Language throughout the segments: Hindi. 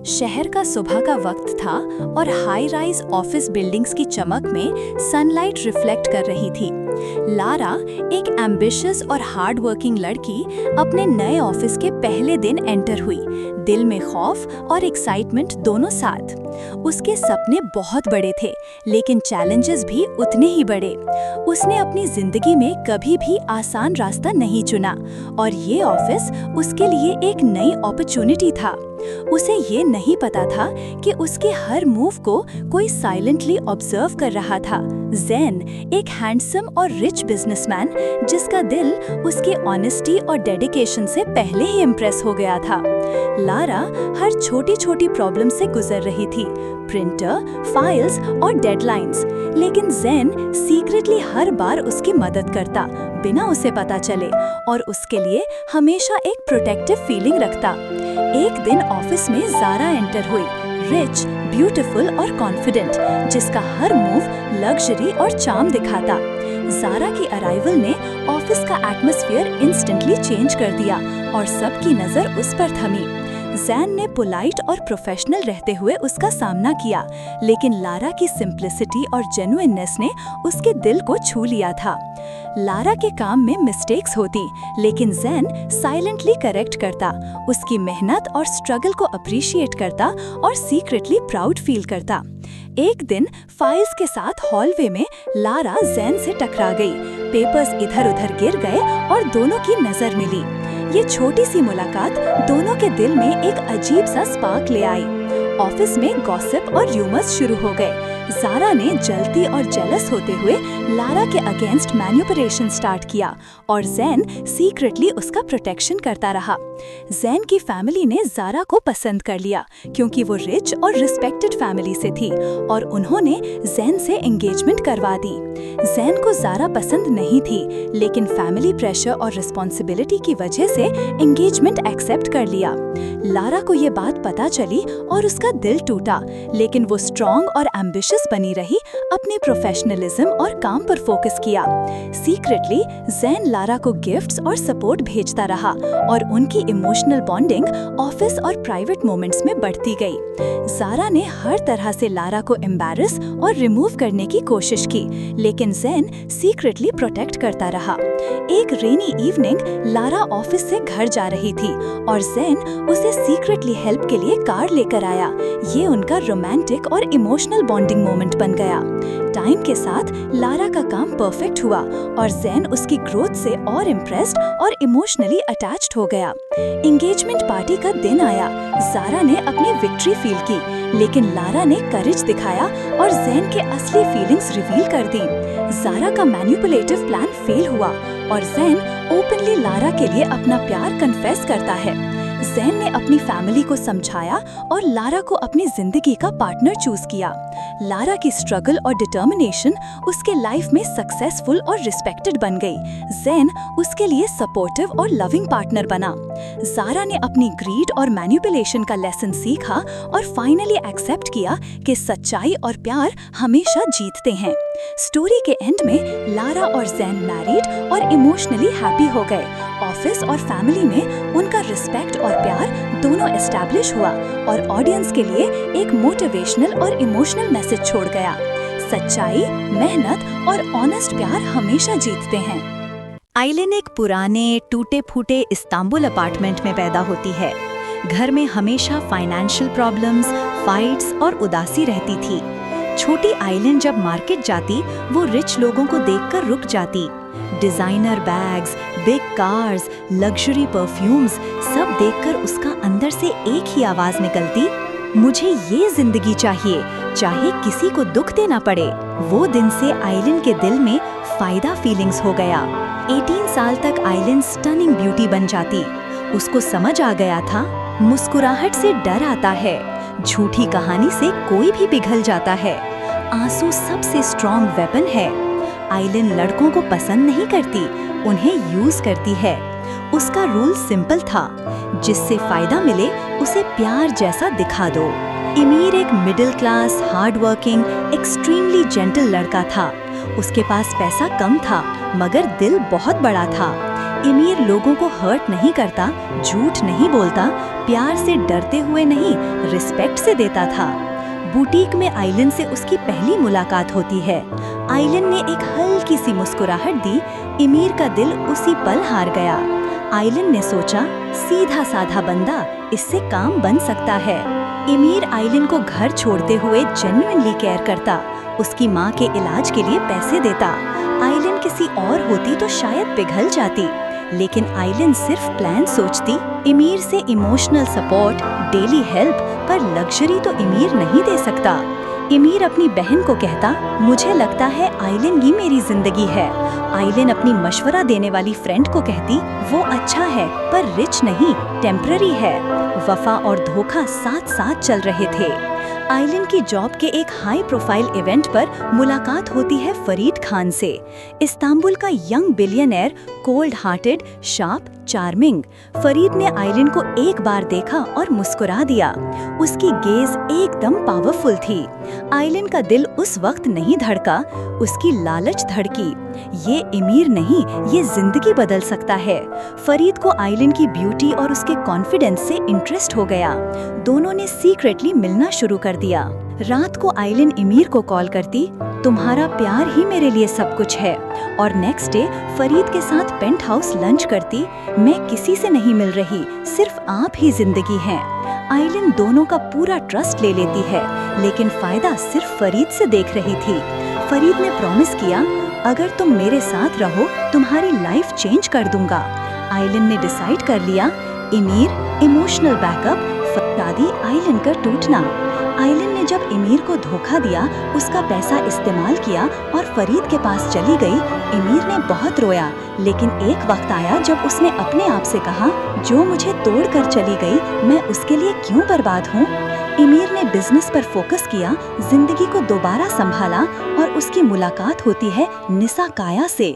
शहर का सुबह का वक्त था और हाई राइज ऑफिस बिल्डिंग्स की चमक में सनलाइट रिफ्लेक्ट कर रही थी। लारा, एक एम्बिशियस और हार्ड वर्किंग लड़की, अपने नए ऑफिस के पहले दिन एंटर हुई, दिल में खौफ और एक्साइटमेंट दोनों साथ। उसके सपने बहुत बड़े थे, लेकिन चैलेंजेस भी उतने ही बड़े। उसने अपनी जिंदगी में कभी भी आसान रास्ता नहीं चुना और ये ऑफिस उसके लिए एक नई अपॉर्चुनिटी था। उसे ये नहीं पता था कि उसके हर मूव को कोई साइलेंटली ऑब्जर्व कर रहा था। ज़ेन, एक हैंडसम और रिच बिजनेसमैन, जिसका दिल उसकी ऑनेस्टी और डेडिकेशन से पहले ही इम्प्रेस हो गया था। लारा हर छोटी छोटी प्रॉब्लम से गुजर रही थी, प्रिंटर, फाइल्स और डेडलाइंस, लेकिन ज़ेन सीक्रेटली हर बार उसकी मदद करता, बिना उसे पता चले, और उसके लिए हमेशा एक प्रोटेक्टिव फीलिंग रखता। एक दिन ऑफिस में ज़ारा एंटर हुई, रिच, ब्यूटीफुल और कॉन्फिडेंट, जिसका हर मूव लग्जरी और चार्म दिखाता। ज़ारा की अराइवल ने ऑफिस का एटमॉस्फेयर इंस्टेंटली चेंज कर दिया और सबकी नज़र उस पर थमी। ज़ैन ने पोलाइट और प्रोफेशनल रहते हुए उसका सामना किया, लेकिन लारा की सिंप्लिसिटी और जेन्युइननेस ने उसके दिल को छू लिया था। लारा के काम में मिस्टेक्स होती, लेकिन ज़ैन साइलेंटली करेक्ट करता, उसकी मेहनत और स्ट्रगल को अप्रिशिएट करता और सीक्रेटली प्राउड फील करता। एक दिन फाइल्स के साथ हॉलवे में लारा ज़ैन से टकरा गई। पेपर्स इधर-उधर गिर गए और दोनों की नज़र मिली। ये छोटी सी मुलाकात दोनों के दिल में एक अजीब सा स्पार्क ले आई। ऑफिस में गॉसिप और र्यूमर्स शुरू हो गए। ज़ारा ने जलती और जेलस होते हुए लारा के अगेंस्ट मैनिपुलेशन स्टार्ट किया और ज़ैन सीक्रेटली उसका प्रोटेक्शन करता रहा। ज़ैन की फैमिली ने ज़ारा को पसंद कर लिया क्योंकि वो रिच और रिस्पेक्टेड फैमिली से थी और उन्होंने ज़ैन से एंगेजमेंट करवा दी। ज़ैन को ज़ारा पसंद नहीं थी, लेकिन फैमिली प्रेशर और रिस्पॉन्सिबिलिटी की वजह से एंगेजमेंट एक्सेप्ट कर लिया। लारा को ये बात पता चली और उसका दिल टूटा, लेकिन वो स्ट्रॉन्ग और एम्बिशियस बनी रही, अपने प्रोफेशनलिज्म और काम पर फोकस किया। सीक्रेटली ज़ैन लारा को गिफ्ट्स और सपोर्ट भेजता रहा और उनकी इमोशनल बॉन्डिंग ऑफिस और प्राइवेट मोमेंट्स में बढ़ती गई। ज़ारा ने हर तरह से लारा को एम्बैरस और रिमूव करने की कोशिश की, लेकिन ज़ैन सीक्रेटली प्रोटेक्ट करता रहा। एक रेनी इवनिंग लारा ऑफिस से घर जा रही थी और ज़ैन उसे सीक्रेटली हेल्प के लिए कार लेकर आया। ये उनका रोमांटिक और इमोशनल बॉन्डिंग मोमेंट बन गया। टाइम के साथ लारा का काम परफेक्ट हुआ और ज़ैन उसकी ग्रोथ से और इम्प्रेस्ड और इमोशनली अटैच्ड हो गया। एंगेजमेंट पार्टी का दिन आया। ज़ारा ने अपनी विक्ट्री फील की, लेकिन लारा ने करेज दिखाया और ज़ैन के असली फीलिंग्स रिवील कर दी। ज़ारा का मैनिपुलेटिव प्लान फेल हुआ और ज़ैन ओपनली लारा के लिए अपना प्यार कन्फेस करता है। ज़ैन ने अपनी फैमिली को समझाया और लारा को अपनी जिंदगी का पार्टनर चूज किया। लारा की स्ट्रगल और डिटर्मिनेशन उसके लाइफ में सक्सेसफुल और रिस्पेक्टेड बन गई। ज़ैन उसके लिए सपोर्टिव और लविंग पार्टनर बना। ज़ारा ने अपनी ग्रीड और मैनिपुलेशन का लेसन सीखा और फाइनली एक्सेप्ट किया कि सच्चाई और प्यार हमेशा जीतते हैं। स्टोरी के एंड में लारा और ज़ैन मैरिड और इमोशनली हैप्पी हो गए। ऑफिस और फैमिली में उनका रिस्पेक्ट और प्यार दोनों एस्टैब्लिश हुआ और ऑडियंस के लिए एक मोटिवेशनल और इमोशनल मैसेज छोड़ गया। सच्चाई, मेहनत और ऑनेस्ट प्यार हमेशा जीतते हैं। आइलिन एक पुराने टूटे-फूटे इस्तांबुल अपार्टमेंट में पैदा होती है। घर में हमेशा फाइनेंशियल प्रॉब्लम्स, फाइट्स और उदासी रहती थी। छोटी आइलिन जब मार्केट जाती, वो रिच लोगों को देखकर रुक जाती। Designer bags, big cars, luxury perfumes, सब देखकर उसका अंदर से एक ही आवाज निकलती, मुझे ये जिंदगी चाहिए, चाहे किसी को दुख देना पड़े। वो दिन से आइलिन के दिल में फायदा फीलिंग्स हो गया। 18 साल तक आइलिन स्टनिंग ब्यूटी बन जाती। उसको समझ आ गया था, मुस्कुराहट से डर आता है, झूठी कहानी से कोई भी पिघल जाता है, आंसू सबसे स्ट्रॉन्ग वेपन है। आइलिन लड़कों को पसंद नहीं करती, उन्हें यूज करती है। उसका रूल सिंपल था, जिससे फायदा मिले उसे प्यार जैसा दिखा दो। इमीर एक middle class, hard working, extremely gentle लड़का था। उसके पास पैसा कम था, मगर दिल बहुत बड़ा था। इमीर लोगों को हर्ट नहीं करता, झूठ नहीं बोलता, प्यार से डरते हुए नहीं, रिस्पेक्ट से देता था। बुटीक में आइलन से उसकी पहली मुलाकात होती है। आइलन ने एक हल्की सी मुस्कुराहट दी। इमीर का दिल उसी पल हार गया। आइलन ने सोचा, सीधा साधा बंदा, इससे काम बन सकता है। इमीर आइलन को घर छोड़ते हुए जेन्युइनली केयर करता, उसकी माँ के इलाज के लिए पैसे देता। आइलन किसी और होती तो शायद पिघल जाती, लेकिन आइलन सिर्फ प्लान सोचती। इमीर से इमोशनल सपोर्ट, डेली हेल्प, पर लग्जरी तो इमीर नहीं दे सकता। इमीर अपनी बहन को कहता, मुझे लगता है आइलन ही मेरी जिंदगी है। आइलन अपनी मशवरा देने वाली फ्रेंड को कहती, वो अच्छा है पर रिच नहीं, टेम्पररी है। वफा और धोखा साथ साथ चल रहे थे। आइलन की जॉब के एक हाई प्रोफाइल इवेंट पर मुलाकात होती है फरीद खान से। इस्तांबुल का young billionaire, cold hearted, sharp, charming. Farid ने आइलन को एक बार देखा और मुस्कुरा दिया। उसकी गेज एकदम पावरफुल थी। आइलन का दिल उस वक्त नहीं धड़का, उसकी लालच धड़की। ये अमीर नहीं, ये जिंदगी बदल सकता है। फरीद को आइलन की ब्यूटी और उसके कॉन्फिडेंस से इंटरेस्ट हो गया। दोनों ने सीक्रेटली मिलना शुरू कर दिया। रात को आइलन अमीर को कॉल करती, तुम्हारा प्यार ही मेरे लिए सब कुछ है। और नेक्स्ट डे फरीद के साथ पेंट हाउस लंच करती, मैं किसी से नहीं मिल रही, सिर्फ आप ही जिंदगी हैं। आइलन दोनों का पूरा ट्रस्ट ले लेती है, लेकिन फायदा सिर्फ फरीद से देख रही थी। फरीद ने प्रॉमिस किया, अगर तुम मेरे साथ रहो तुम्हारी लाइफ चेंज कर दूंगा। आइलन ने डिसाइड कर लिया, अमीर, इमोशनल बैकअप, शादी, आइलन का टूटना। आइलन ने जब अमीर को धोखा दिया, उसका पैसा इस्तेमाल किया और फरीद के पास चली गई। अमीर ने बहुत रोया, लेकिन एक वक्त आया जब उसने अपने आप से कहा, जो मुझे तोड़कर चली गई, मैं उसके लिए क्यों बर्बाद हूँ। अमीर ने बिजनेस पर फोकस किया, जिंदगी को दोबारा संभाला और उसकी मुलाकात होती है निसा काया से।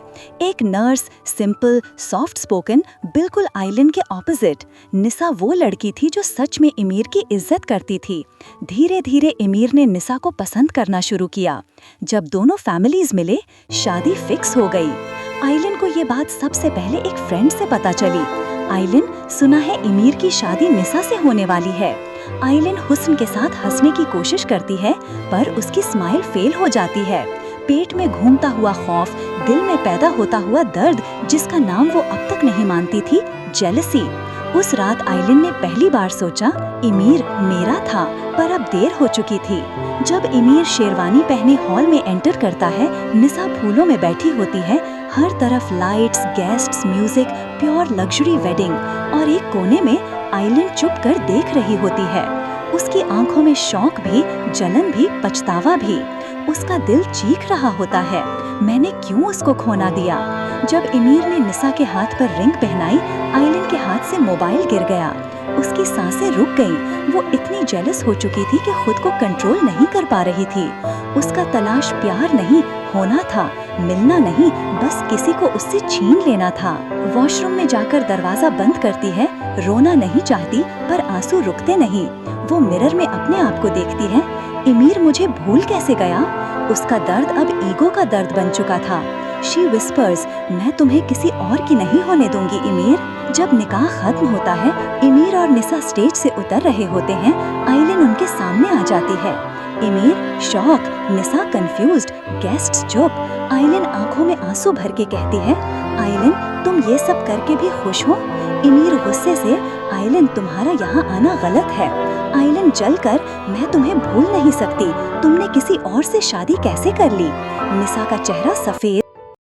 एक नर्स, सिंपल, सॉफ्ट स्पोकन, बिल्कुल आइलन के ऑपोजिट। निसा वो लड़की थी जो सच में अमीर की इज्जत करती थी। धीरे धीरे अमीर ने निसा को पसंद करना शुरू किया। जब दोनों फैमिलीज मिले, शादी फिक्स हो गई। आइलन को ये बात सबसे पहले एक फ्रेंड से पता चली। आइलन, सुना है अमीर की शादी निसा से होने वाली है। आइलन हुस्न के साथ हंसने की कोशिश करती है, पर उसकी स्माइल फेल हो जाती है। पेट में घूमता हुआ खौफ, दिल में पैदा होता हुआ दर्द, जिसका नाम वो अब तक नहीं मानती थी, जेलसी। उस रात आइलन ने पहली बार सोचा, अमीर मेरा था, पर अब देर हो चुकी थी। जब अमीर शेरवानी पहने हॉल में एंटर करता है, निसा फूलों में बैठी होती है। हर तरफ lights, guests, music, pure luxury wedding. और एक कोने में आइलन चुप कर देख रही होती है। उसकी आंखों में शौक भी, जलन भी, पछतावा भी। उसका दिल चीख रहा होता है, मैंने क्यों उसको खोना दिया। जब अमीर ने निसा के हाथ पर रिंग पहनाई, आइलन के हाथ से मोबाइल गिर गया। उसकी सांसें रुक गईं। वो इतनी जेलस हो चुकी थी कि खुद को कंट्रोल नहीं कर पा रही थी। उसका तलाश प्यार नहीं, होना था, मिलना नहीं, बस किसी को उससे छीन लेना था। वॉशरूम में जाकर दरवाजा बंद करती है। रोना नहीं चाहती, पर आंसू रुकते नहीं। वो मिरर में अपने आप को देखती है, अमीर मुझे भूल कैसे गया। उसका दर्द अब ईगो का दर्द बन चुका था। शी विस्पर्स, मैं तुम्हें किसी और की नहीं होने दूंगी अमीर। जब निकाह खत्म होता है, अमीर और निसा स्टेज से उतर रहे होते हैं। आइलन उनके सामने आ जाती है। अमीर शॉक, निसा कंफ्यूज्ड, गेस्ट्स चुप। आइलन आंखों में आंसू भर के कहती है, आइलन तुम ये सब करके भी खुश हो। अमीर गुस्से से, आइलन तुम्हारा यहाँ आना गलत है। आइलन जलकर, मैं तुम्हें भूल नहीं सकती, तुमने किसी और से शादी कैसे कर ली। निसा का चेहरा सफेद